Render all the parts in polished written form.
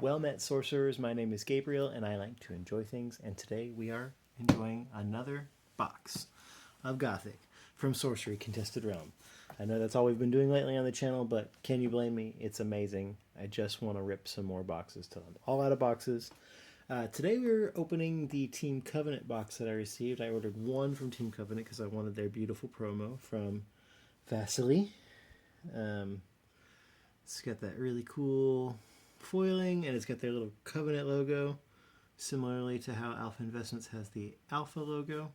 Well met, sorcerers. My name is Gabriel, and I like to enjoy things. And today we are enjoying another box of Gothic from Sorcery Contested Realm. I know that's all we've been doing lately on the channel, but can you blame me? It's amazing. I just want to rip some more boxes till I'm all out of boxes. Today we're opening the Team Covenant box that I received. I ordered one from Team Covenant because I wanted their beautiful promo from Vasily. It's got that really cool foiling, and it's got their little Covenant logo, similarly to how Alpha Investments has the Alpha logo.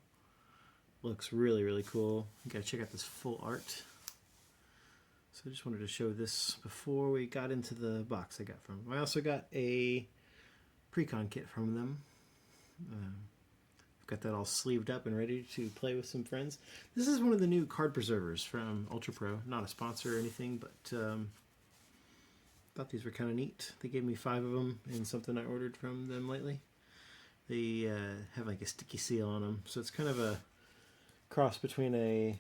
Looks really, really cool. You gotta check out this full art. So I just wanted to show this before we got into the box I got from them. I also got a pre-con kit from them. I've got that all sleeved up and ready to play with some friends. This is one of the new card preservers from Ultra Pro. Not a sponsor or anything, but thought these were kind of neat. They gave me 5 of them in something I ordered from them lately. They have like a sticky seal on them, so it's kind of a cross between a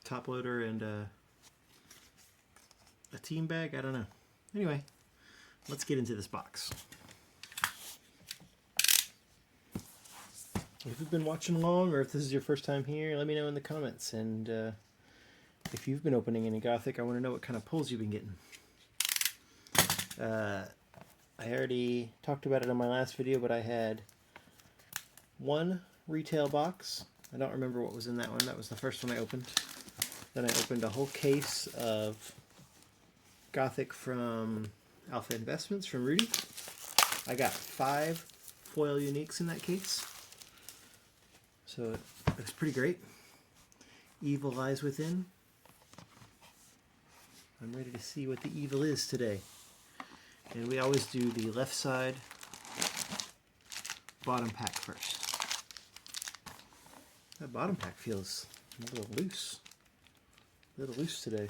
top loader and a team bag. I don't know. Anyway, let's get into this box. If you've been watching along, or if this is your first time here, let me know in the comments. And if you've been opening any Gothic, I want to know what kind of pulls you've been getting. I already talked about it in my last video, but I had one retail box. I don't remember what was in that one. That was the first one I opened. Then I opened a whole case of Gothic from Alpha Investments from Rudy. I got 5 foil uniques in that case. So it looks pretty great. Evil lies within. I'm ready to see what the evil is today. And we always do the left side bottom pack first. That bottom pack feels a little loose. A little loose today.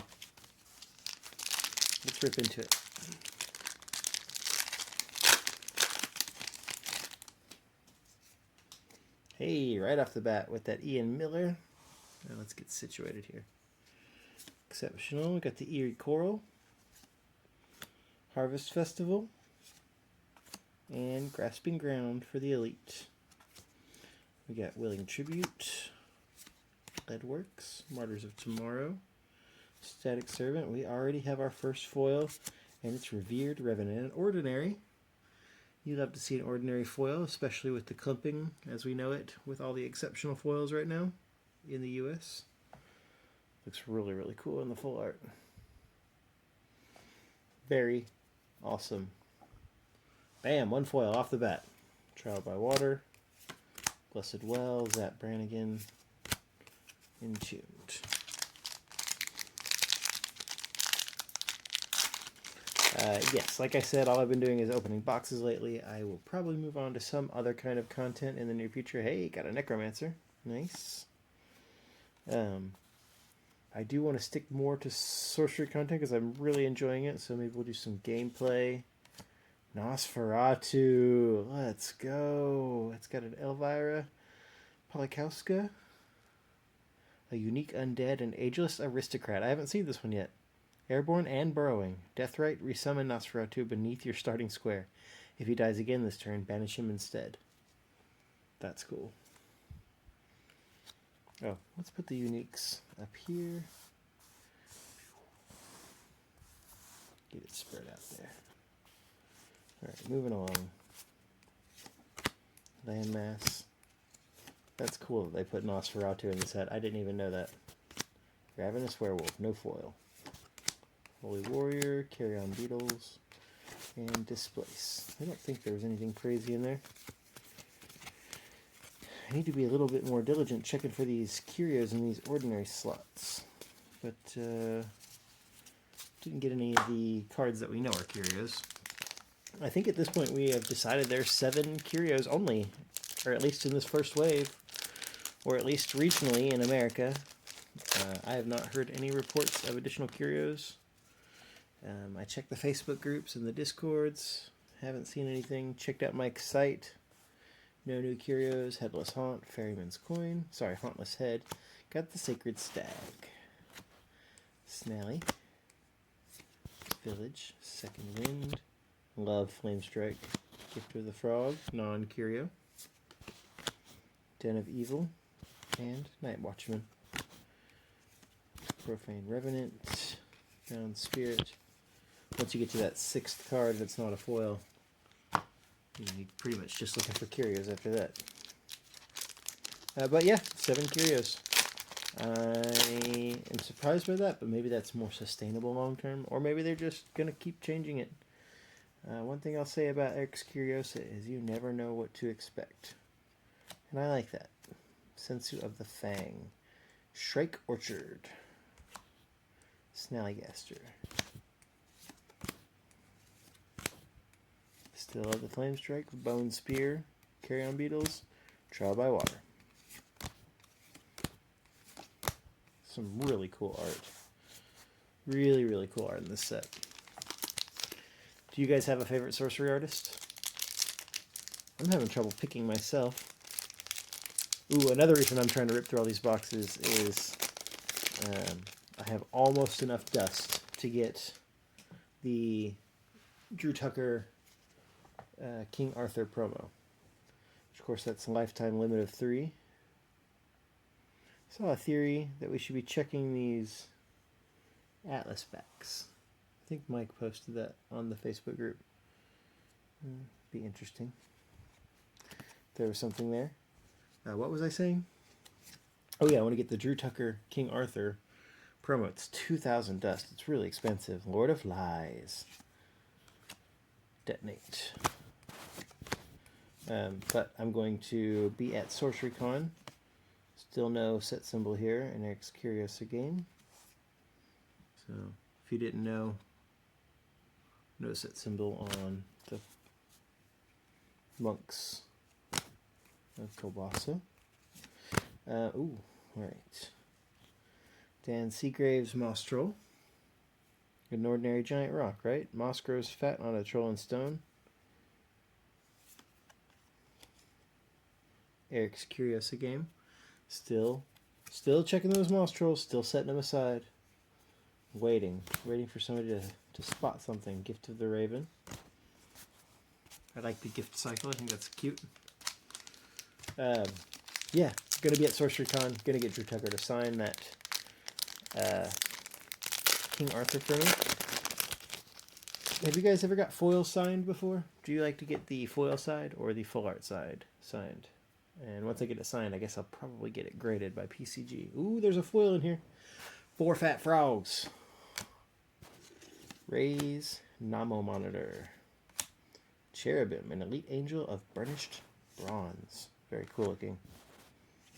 Let's rip into it. Hey, right off the bat with that Ian Miller. Now let's get situated here. Exceptional. We got the Eerie Coral, Harvest Festival, and Grasping Ground for the Elite. We got Willing Tribute, Leadworks, Martyrs of Tomorrow, Static Servant. We already have our first foil, and it's Revered Revenant. An ordinary. You love to see an ordinary foil, especially with the clumping as we know it, with all the exceptional foils right now in the US. Looks really, really cool in the full art. Very awesome. Bam, one foil off the bat. Trial by Water, Blessed Well, Zap Brannigan, Entombed. Yes, like I said, all I've been doing is opening boxes lately. I will probably move on to some other kind of content in the near future. Hey, got a Necromancer. Nice. I do want to stick more to sorcery content because I'm really enjoying it, so maybe we'll do some gameplay. Nosferatu. Let's go. It's got an Elvira Polikowska, a unique undead and ageless aristocrat. I haven't seen this one yet. Airborne and burrowing. Deathrite, resummon Nosferatu beneath your starting square. If he dies again this turn, banish him instead. That's cool. Oh, let's put the uniques up here. Get it spread out there. Alright, moving along. Landmass. That's cool that they put Nosferatu in the set. I didn't even know that. Ravenous Werewolf, no foil. Holy Warrior, Carry On Beetles, and Displace. I don't think there was anything crazy in there. I need to be a little bit more diligent checking for these curios in these ordinary slots. But didn't get any of the cards that we know are curios. I think at this point we have decided there's 7 curios only, or at least in this first wave, or at least regionally in America. I have not heard any reports of additional curios. I checked the Facebook groups and the Discords. Haven't seen anything. Checked out Mike's site. No new curios. Headless Haunt. Ferryman's Coin. Sorry, Hauntless Head. Got the Sacred Stag. Snally. Village. Second Wind. Love Flame Strike. Gift of the Frog, non-Curio. Den of Evil, and Night Watchman. Profane Revenant, Bound Spirit. Once you get to that 6th card that's not a foil, you're pretty much just looking for Curios after that. But yeah, 7 Curios. I am surprised by that, but maybe that's more sustainable long term, or maybe they're just going to keep changing it. One thing I'll say about Eriks Curiosa is you never know what to expect. And I like that. Sensu of the Fang. Shrike Orchard. Snallygaster. Still love the Flame Strike. Bone Spear. Carrion Beetles. Trial by Water. Some really cool art. Really, really cool art in this set. Do you guys have a favorite sorcery artist? I'm having trouble picking myself. Ooh, another reason I'm trying to rip through all these boxes is I have almost enough dust to get the Drew Tucker King Arthur promo. Which, of course, that's a lifetime limit of 3. I saw a theory that we should be checking these Atlas backs. I think Mike posted that on the Facebook group. Be interesting. There was something there. What was I saying? Oh yeah, I want to get the Drew Tucker King Arthur promo. It's 2,000 dust. It's really expensive. Lord of Lies. Detonate. But I'm going to be at Sorcery Con. Still no set symbol here in Eriks Curiosa game. So if you didn't know, no set symbol on the monks of Kobasa. Alright. Dan Seagrave's Moss Troll. An ordinary giant rock, right? Moss grows fat on a troll and stone. Eriks Curiosa game. Still checking those moss trolls, still setting them aside. Waiting for somebody to spot something. Gift of the Raven. I like the gift cycle. I think that's cute. Yeah, gonna be at Sorcery Con. Gonna get Drew Tucker to sign that King Arthur for me. Have you guys ever got foil signed before? Do you like to get the foil side or the full art side signed? And once I get it signed, I guess I'll probably get it graded by PCG. Ooh, there's a foil in here. 4 fat frogs. Raise Namo Monitor. Cherubim, an elite angel of burnished bronze. Very cool looking.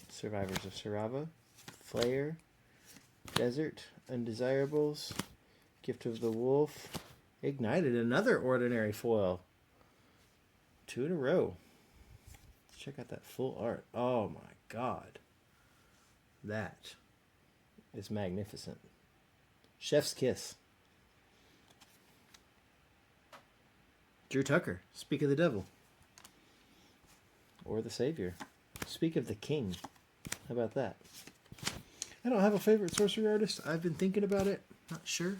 Survivors of Sarava. Flayer. Desert. Undesirables. Gift of the Wolf. Ignited. Another ordinary foil. 2 in a row. Let's check out that full art. Oh my god. That is magnificent. Chef's Kiss. Drew Tucker. Speak of the Devil. Or the Savior. Speak of the King. How about that? I don't have a favorite sorcery artist. I've been thinking about it. Not sure.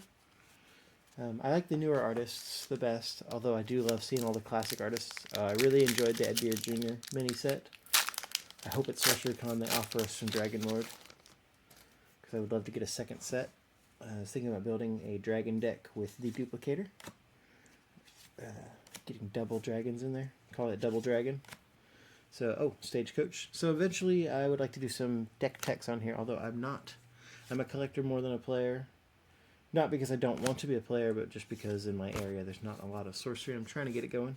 I like the newer artists the best, although I do love seeing all the classic artists. I really enjoyed the Ed Beard Jr. mini set. I hope at Sorcery Con they offer us some Dragon Lord, because I would love to get a second set. I was thinking about building a dragon deck with the duplicator. Getting double dragons in there. Call it double dragon. So, Stagecoach. So eventually I would like to do some deck techs on here, although I'm a collector more than a player. Not because I don't want to be a player, but just because in my area there's not a lot of sorcery. I'm trying to get it going.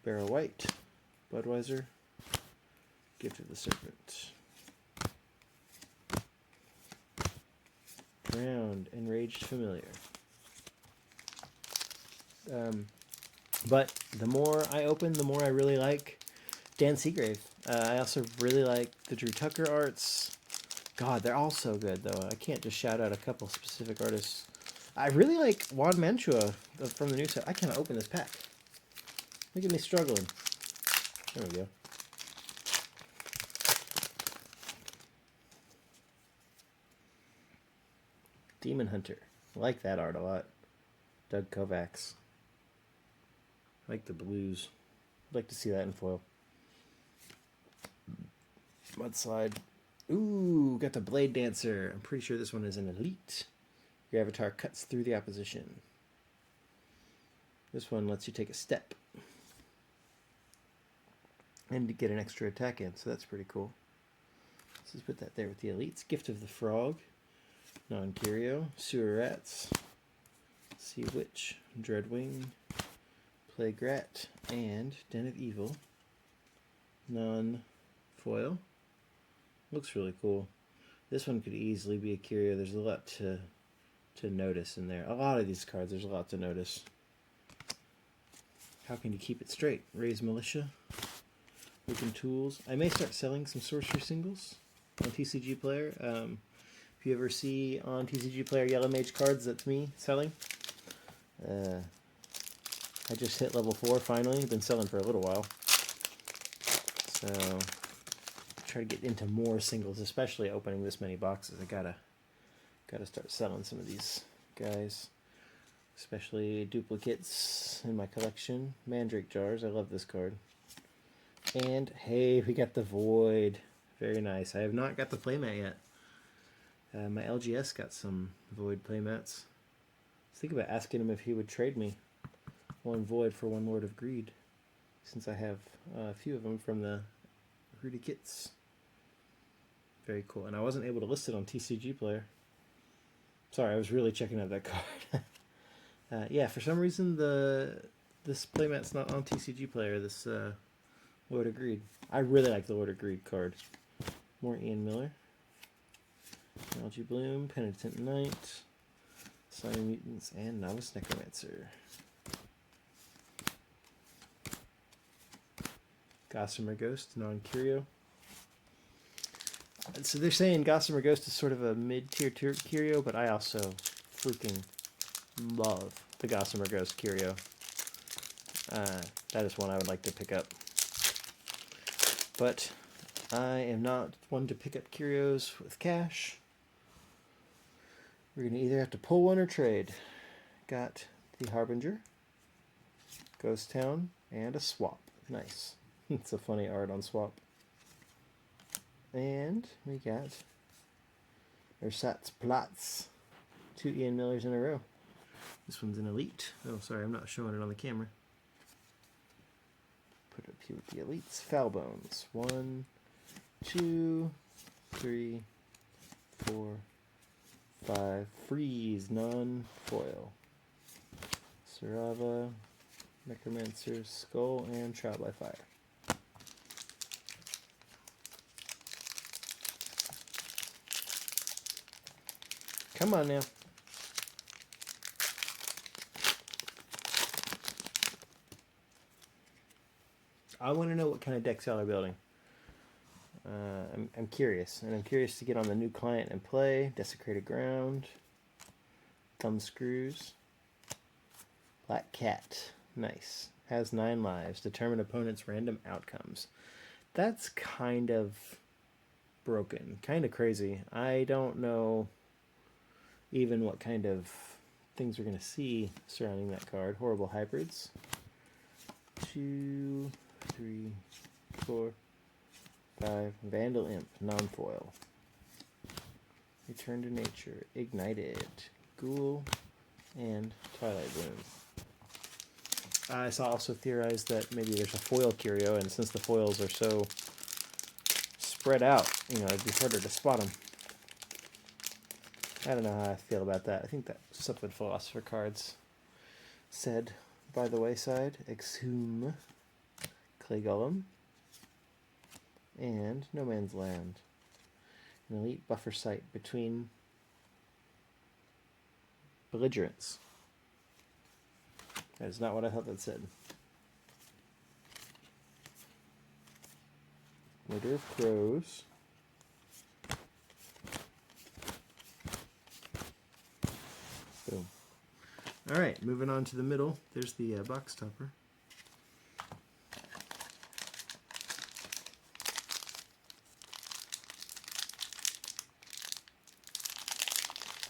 Barrow White. Budweiser. Gift of the Serpent. Drowned. Enraged Familiar. But the more I open, the more I really like Dan Seagrave. I also really like the Drew Tucker arts. God, they're all so good, though. I can't just shout out a couple specific artists. I really like Juan Mantua from the new set. I can't open this pack. Look at me struggling. There we go. Demon Hunter. I like that art a lot. Doug Kovacs. like the blues. I'd like to see that in foil. Mudslide. Ooh, got the Blade Dancer. I'm pretty sure this one is an elite. Your avatar cuts through the opposition. This one lets you take a step. And to get an extra attack in, so that's pretty cool. Let's just put that there with the elites. Gift of the Frog. Non-Curio. Sewer Rats. Sea Witch. Dreadwing. Plague Rat. And Den of Evil. Non-foil. Looks really cool. This one could easily be a curio. There's a lot to notice in there. A lot of these cards, there's a lot to notice. How can you keep it straight? Raise Militia. Open Tools. I may start selling some Sorcery singles on TCG Player. If you ever see on TCG Player Yellow Mage cards, that's me selling. I just hit level 4 finally. Been selling for a little while. So try to get into more singles, especially opening this many boxes. I gotta start selling some of these guys, especially duplicates in my collection. Mandrake Jars, I love this card. And hey, we got the Void. Very nice. I have not got the playmat yet. My LGS got some Void playmats. I was thinking about asking him if he would trade me one Void for one Lord of Greed, since I have a few of them from the Rudy kits. Very cool. And I wasn't able to list it on TCG Player. Sorry, I was really checking out that card. Yeah, for some reason this playmat's not on TCG Player, this Lord of Greed. I really like the Lord of Greed card. More Ian Miller. Algae Bloom, Penitent Knight, Slimy Mutants, and Novice Necromancer. Gossamer Ghost, non-curio. So they're saying Gossamer Ghost is sort of a mid-tier curio, but I also freaking love the Gossamer Ghost curio. That is one I would like to pick up. But I am not one to pick up curios with cash. We're going to either have to pull one or trade. Got the Harbinger, Ghost Town, and a swap. Nice. It's a funny art on swap. And we got Ersatz Platz. 2 Ian Millers in a row. This one's an elite. Oh, sorry, I'm not showing it on the camera. Put it up here with the elites. Foul Bones. 1, 2, 3, 4, 5. Freeze, non-foil. Sarava, Necromancer, Skull, and Trial by Fire. Come on now. I want to know what kind of decks y'all are building. I'm curious, and I'm curious to get on the new client and play. Desecrated Ground, Thumb Screws, Black Cat, nice. Has 9 lives. Determine opponent's random outcomes. That's kind of broken, kind of crazy. I don't know even what kind of things we're going to see surrounding that card. Horrible Hybrids. 2, 3, 4, 5. Vandal Imp, non-foil. Return to Nature, Ignited, Ghoul, and Twilight Bloom. I saw also theorized that maybe there's a foil curio, and since the foils are so spread out, you know, it'd be harder to spot them. I don't know how I feel about that. I think that something Philosopher cards said by the wayside. Exhume, Clay Golem, and No Man's Land. An elite buffer site between belligerents. That is not what I thought that said. Litter of Crows. Boom. Alright, moving on to the middle. There's the box topper.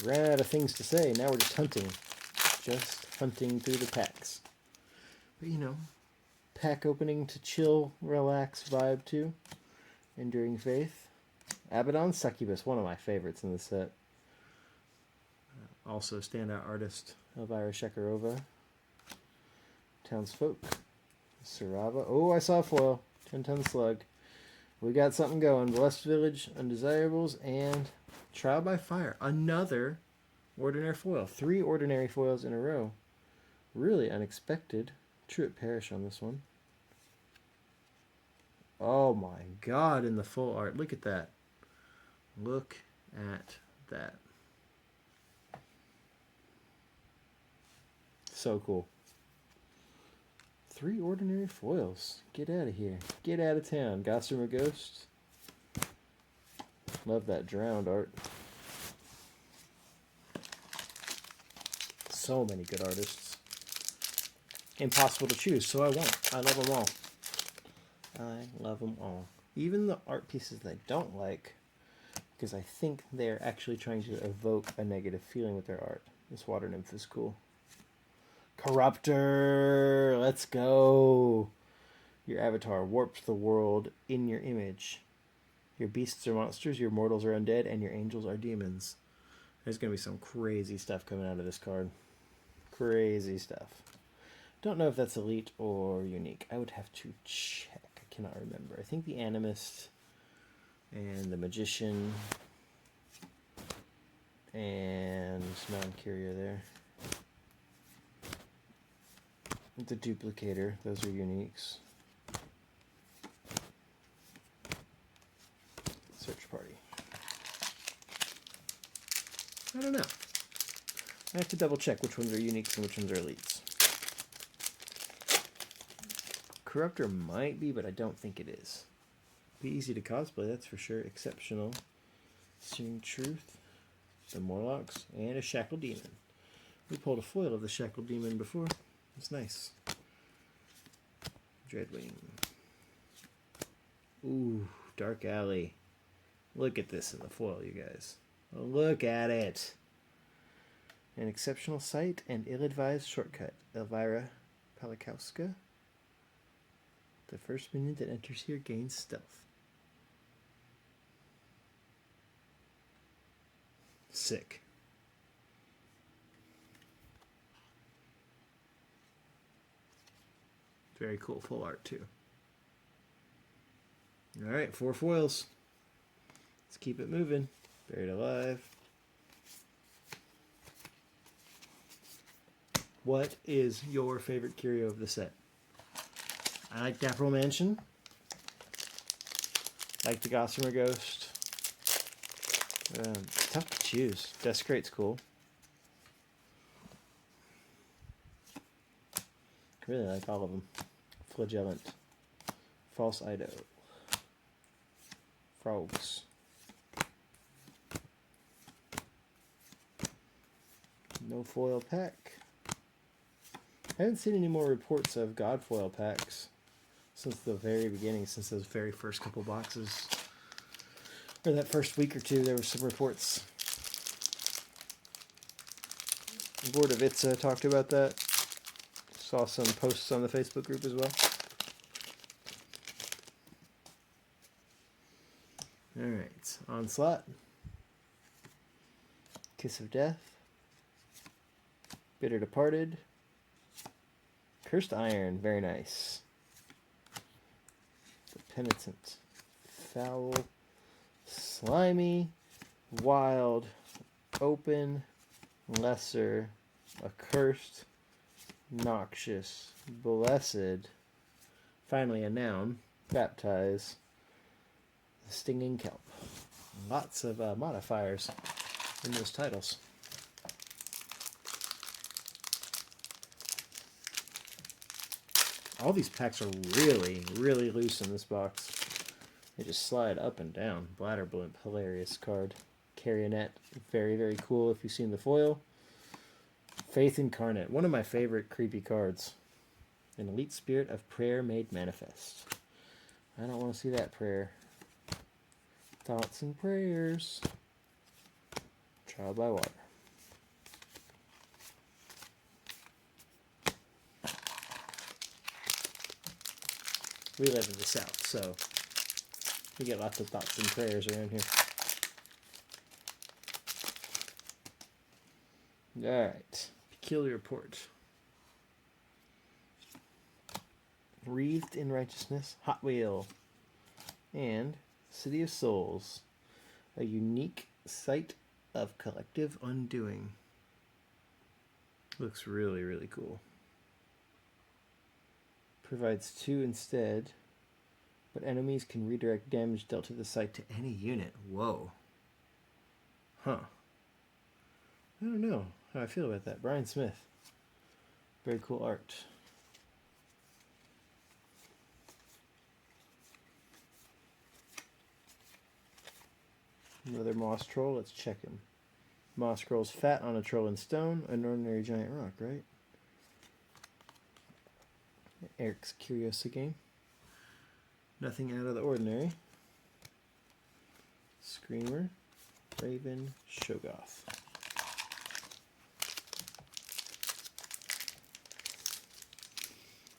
Ran out of things to say. Now we're just hunting. Just hunting through the packs. But you know, pack opening to chill, relax vibe to. Enduring Faith. Abaddon Succubus, one of my favorites in the set. Also standout artist, Elvira Shekarova. Townsfolk. Sarava. Oh, I saw a foil. 10-ton slug. We got something going. Blessed Village, Undesirables, and Trial by Fire. Another ordinary foil. 3 ordinary foils in a row. Really unexpected. Truett Parish on this one. Oh my god, in the full art. Look at that. Look at that. So cool. 3 ordinary foils. Get out of here. Get out of town. Gossamer Ghost. Love that drowned art. So many good artists. Impossible to choose, so I won't. I love them all. I love them all. Even the art pieces that I don't like, because I think they're actually trying to evoke a negative feeling with their art. This water nymph is cool. Corruptor! Let's go! Your avatar warps the world in your image. Your beasts are monsters, your mortals are undead, and your angels are demons. There's going to be some crazy stuff coming out of this card. Crazy stuff. Don't know if that's elite or unique. I would have to check. I cannot remember. I think the Animist and the Magician and non-Curio there. The Duplicator, those are uniques. Search Party. I don't know. I have to double check which ones are uniques and which ones are elites. Corruptor might be, but I don't think it is. Be easy to cosplay, that's for sure. Exceptional. Searing Truth. The Morlocks. And a Shackled Demon. We pulled a foil of the Shackled Demon before. It's nice. Dreadwing. Ooh, Dark Alley. Look at this in the foil, you guys. Look at it. An Exceptional Sight and Ill-Advised Shortcut. Elvira Palikowska. The first minion that enters here gains stealth. Sick. Very cool full art too. Alright, 4 foils. Let's keep it moving. Buried Alive. What is your favorite curio of the set? I like Dapper Mansion. Like the Gossamer Ghost. Tough to choose. Desecrate's cool. Really like all of them. Flagellant. False Ido. Frogs. No foil pack. I haven't seen any more reports of Godfoil packs since the very beginning, since those very first couple boxes. Or that first week or two, there were some reports. Board of Itza talked about that. Saw some posts on the Facebook group as well. Alright, Onslaught. Kiss of Death. Bitter Departed. Cursed Iron, very nice. The Penitent. Foul. Slimy. Wild. Open. Lesser. Accursed. Noxious. Blessed. Finally a noun. Baptize. Stinging Kelp. Lots of modifiers in those titles. All these packs are really, really loose in this box. They just slide up and down. Bladder Blimp, hilarious card. Carrionet, very, very cool if you've seen the foil. Faith Incarnate, one of my favorite creepy cards. An Elite Spirit of Prayer made manifest. I don't want to see that prayer. Thoughts and prayers. Trial by water. We live in the South, so we get lots of thoughts and prayers around here. Alright. Peculiar Report. Wreathed in Righteousness, Hot Wheel, and City of Souls, a unique site of collective undoing. Looks really, really cool. Provides 2 instead, but enemies can redirect damage dealt to the site to any unit. Whoa. Huh. I don't know how I feel about that. Brian Smith. Very cool art. Another moss troll. Let's check him. Moss grows fat on a troll in stone, an ordinary giant rock, right? Eriks Curiosa game. Nothing out of the ordinary. Screamer, Raven, Shogoth.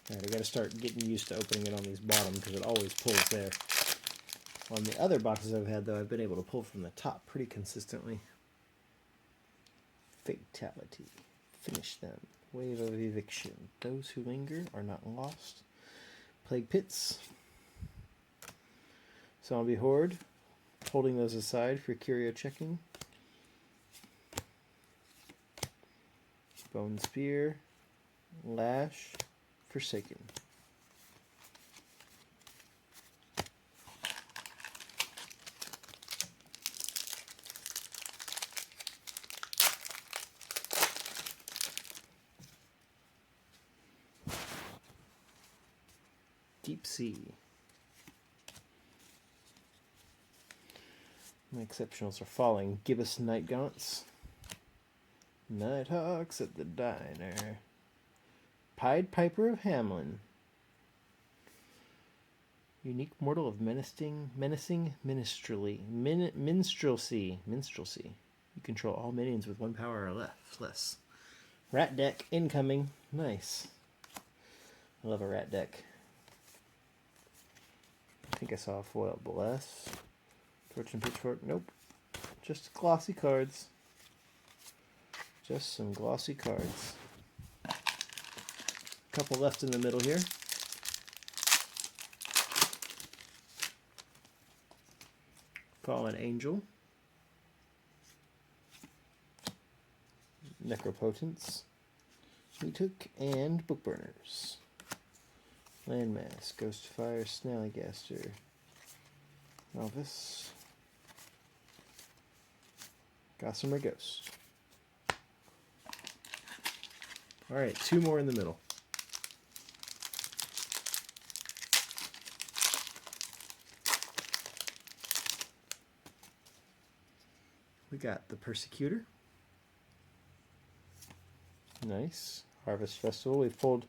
Alright, I gotta start getting used to opening it on these bottom because it always pulls there. On the other boxes I've had, though, I've been able to pull from the top pretty consistently. Fatality. Finish them. Wave of Eviction. Those who linger are not lost. Plague Pits. Zombie Horde. Holding those aside for curio checking. Bone Spear. Lash. Forsaken. Deep Sea. My exceptionals are falling. Gibbous Night Gaunts. Nighthawks at the Diner. Pied Piper of Hamlin. Unique Mortal of menacing minstrelsy. Minstrelsy. You control all minions with 1 power or less. Rat deck incoming. Nice. I love a rat deck. I think I saw a foil bless. Torch and Pitchfork. Nope. Just glossy cards. Just some glossy cards. Couple left in the middle here. Fallen Angel. Necropotence. Meathook and Bookburners. Landmass, Ghostfire, Snallygaster, Novice, Gossamer Ghost. Alright, 2 more in the middle. We got the Persecutor. Nice. Harvest Festival. We've pulled...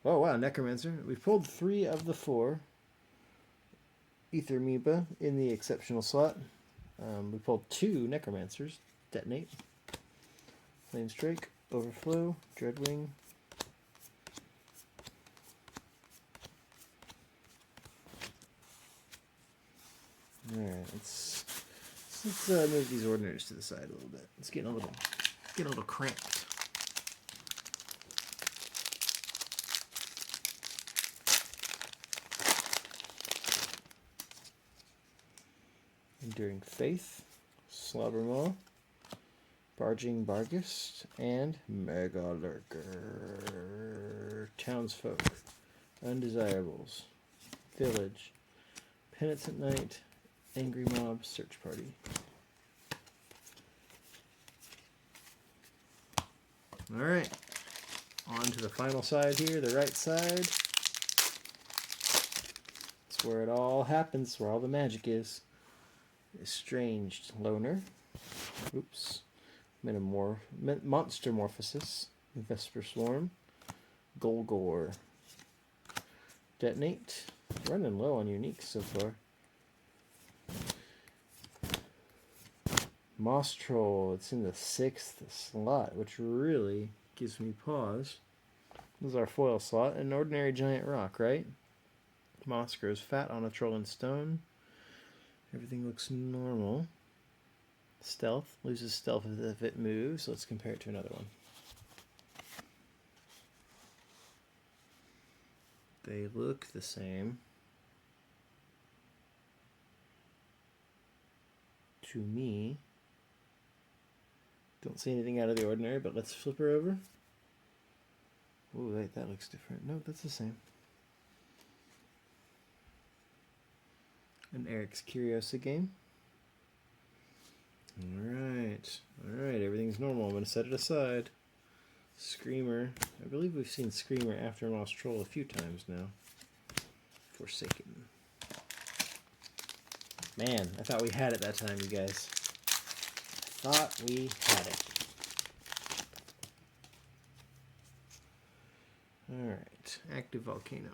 Oh, wow, Necromancer. We've pulled 3 of the 4. Ether Amoeba in the exceptional slot. We pulled 2 Necromancers. Detonate. Flamestrike. Overflow. Dreadwing. Alright, let's move these ordinaries to the side a little bit. It's getting a little cramped. Enduring Faith, Slobbermaw, Barging Bargist, and Mega Lurker. Townsfolk, Undesirables, Village, Penitent Knight, Angry Mob, Search Party. Alright, on to the final side here, the right side. It's where it all happens, where all the magic is. Estranged Loner. Oops. Monster Morphosis. Vesper Swarm. Golgor. Detonate. Running low on uniques so far. Moss Troll. It's in the 6th slot, which really gives me pause. This is our foil slot. An ordinary giant rock, right? Moss grows fat on a troll in stone. Everything looks normal. Stealth. Loses stealth if it moves. Let's compare it to another one. They look the same. To me. Don't see anything out of the ordinary, but let's flip her over. Oh, wait, that looks different. No, that's the same. An Eriks Curiosa game. Alright, everything's normal. I'm going to set it aside. Screamer. I believe we've seen Screamer after Moss Troll a few times now. Forsaken. Man, I thought we had it that time, you guys. I thought we had it. Alright, Active Volcano.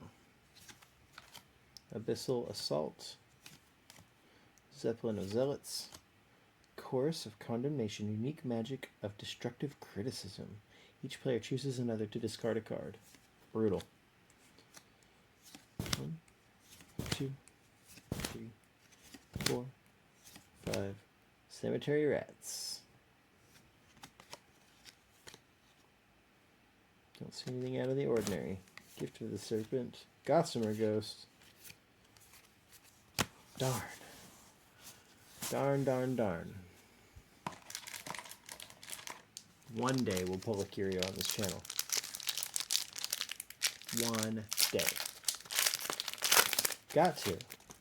Abyssal Assault. Zeppelin of Zealots. Chorus of Condemnation. Unique magic of destructive criticism. Each player chooses another to discard a card. Brutal. 1, 2, 3, 4, 5. Cemetery Rats. Don't see anything out of the ordinary. Gift of the Serpent. Gossamer Ghost. Darn. Darn, darn, darn. One day we'll pull a Curio on this channel. One day. Got to.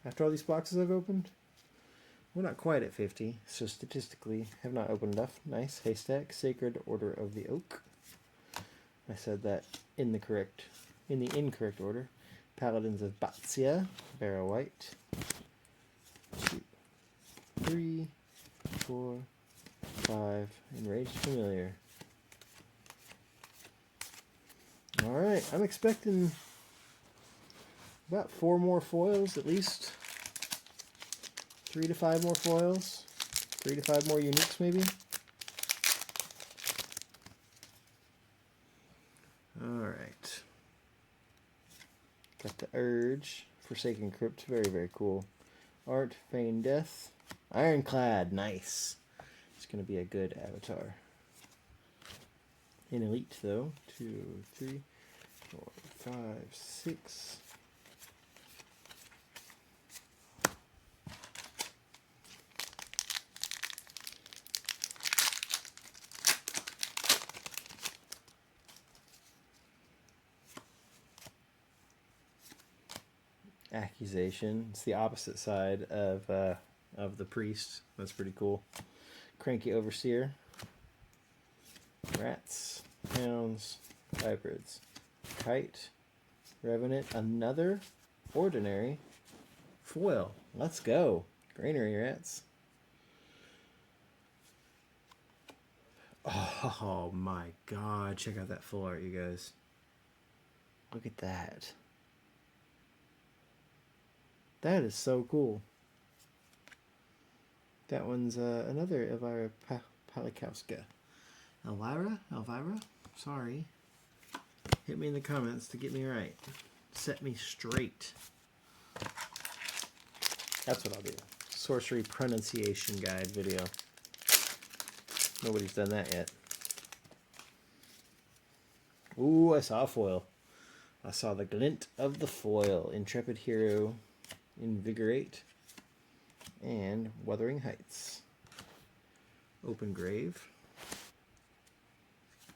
After all these boxes I've opened, we're not quite at 50, so statistically have not opened enough. Nice. Haystack. Sacred Order of the Oak. I said that in the incorrect order. Paladins of Batsia. Barrow White. 2, 3, 4, 5. Enraged Familiar. Alright, I'm expecting about 4 more foils at least. 3 to 5 more foils. 3 to 5 more uniques maybe. Alright. Got the Urge. Forsaken Crypt. Very, very cool. Art. Feign Death. Ironclad. Nice. It's going to be a good avatar. In Elite though. 2, 3, 4, 5, 6. Accusation. It's the opposite side of the priest. That's pretty cool. Cranky Overseer. Rats. Hounds. Hybrids. Kite. Revenant. Another ordinary foil. Let's go. Granary Rats. Oh my god. Check out that full art, you guys. Look at that. That is so cool. That one's another Elvira Palikowska. Elvira? Sorry. Hit me in the comments to get me right. Set me straight. That's what I'll do. Sorcery pronunciation guide video. Nobody's done that yet. Ooh, I saw a foil. I saw the glint of the foil. Intrepid Hero. Invigorate. And Wuthering Heights. Open Grave.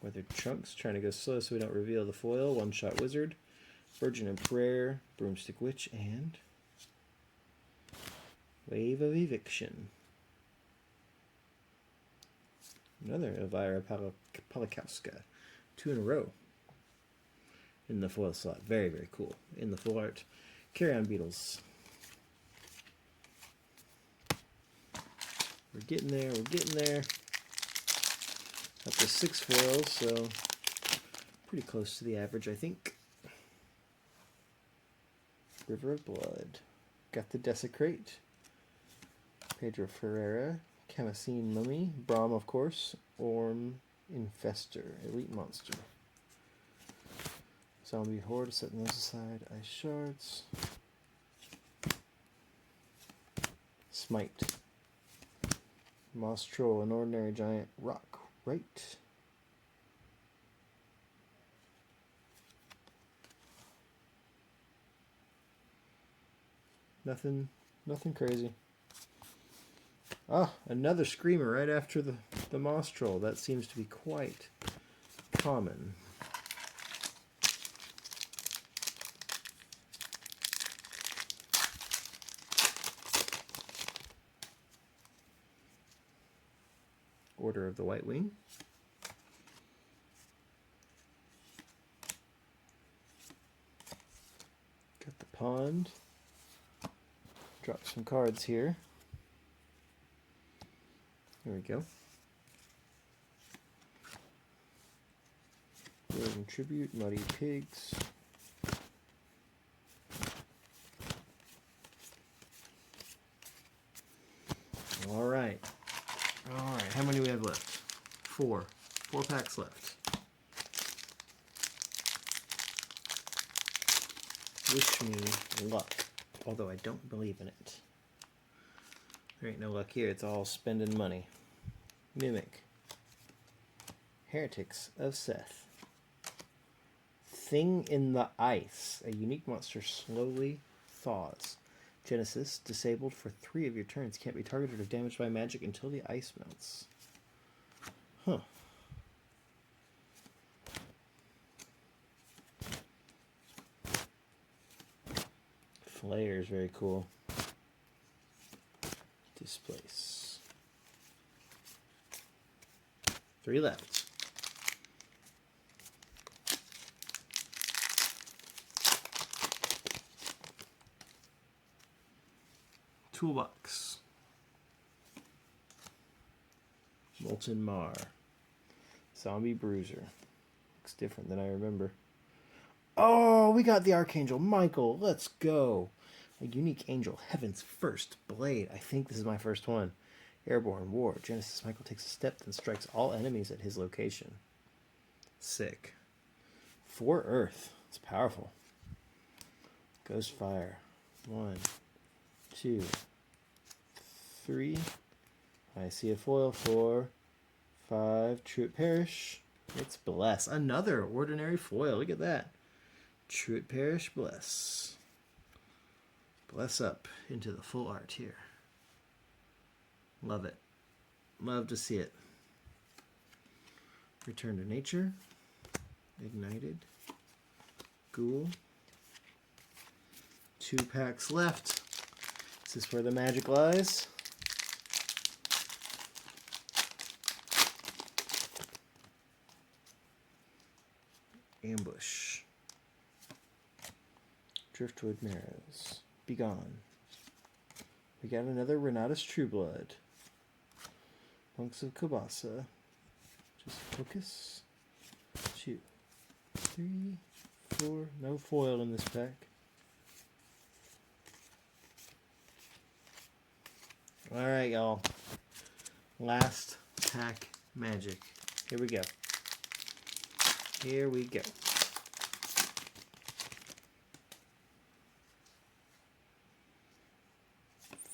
Weathered Chunks, trying to go slow so we don't reveal the foil. One Shot Wizard. Virgin of Prayer. Broomstick Witch. And Wave of Eviction. Another Elvira Palikowska. 2 in a row. In the foil slot. Very, very cool. In the full art. Carrion Beetles. We're getting there, we're getting there. Up to 6 foils, so pretty close to the average, I think. River of Blood. Got the Desecrate. Pedro Ferreira. Camasine Mummy. Braum, of course. Orm Infestor. Elite Monster. Zombie Horde. Setting those aside. Ice Shards. Smite. Moss Troll, an ordinary giant rock. Right. Nothing crazy. Ah, another Screamer right after the Moss Troll. That seems to be quite common. Order of the White Wing. Got the Pond. Drop some cards here. There we go. Building Tribute, Muddy Pigs. Alright. Alright, how many do we have left? 4. 4 packs left. Wish me luck, although I don't believe in it. There ain't no luck here, it's all spending money. Mimic. Heretics of Seth. Thing in the Ice. A unique monster slowly thaws. Genesis, disabled for 3 of your turns. Can't be targeted or damaged by magic until the ice melts. Huh. Flare is very cool. Displace. 3 left. Toolbox. Molten Mar. Zombie Bruiser. Looks different than I remember. Oh, we got the Archangel Michael. Let's go. A unique angel. Heaven's first blade. I think this is my first one. Airborne War. Genesis Michael takes a step, then strikes all enemies at his location. Sick. 4 Earth. It's powerful. Ghost Fire. 1, 2, 3. I see a foil. 4, 5. Truant Parish. It's Bless. Another ordinary foil. Look at that. Truant Parish, Bless. Bless up into the full art here. Love it. Love to see it. Return to Nature. Ignited. Ghoul. 2 packs left. Is this where the magic lies? Ambush. Driftwood Marrows. Begone. We got another Renata's Trueblood. Monks of Kabasa. Just focus. 2, 3, 4. No foil in this pack. Alright, y'all. Last pack magic. Here we go. Here we go.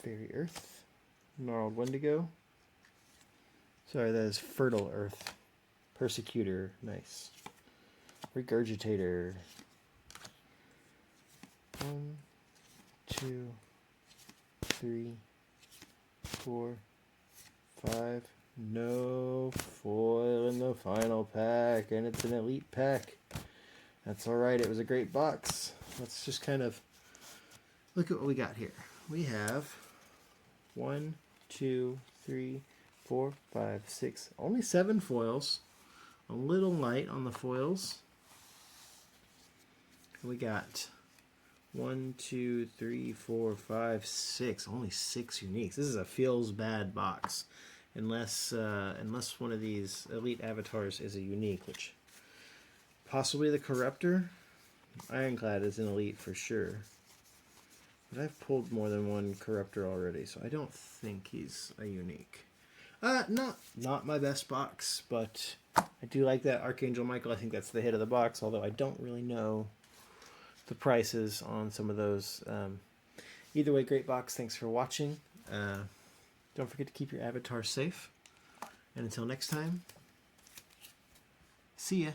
Fairy Earth. Gnarled Wendigo. Sorry, that is Fertile Earth. Persecutor. Nice. Regurgitator. 1, 2, 3, 4, 5. No foil in the final pack, and it's an elite pack. That's alright, it was a great box. Let's just kind of look at what we got here. We have 1, 2, 3, 4, 5, 6, only 7 foils. A little light on the foils. We got 1, 2, 3, 4, 5, 6. Only 6 uniques. This is a feels bad box. Unless one of these elite avatars is a unique, which possibly the Corruptor. Ironclad is an elite for sure. But I've pulled more than one Corruptor already, so I don't think he's a unique. Not my best box, but I do like that Archangel Michael. I think that's the hit of the box, although I don't really know the prices on some of those. Either way, great box. Thanks for watching. Don't forget to keep your avatar safe. And until next time, see ya.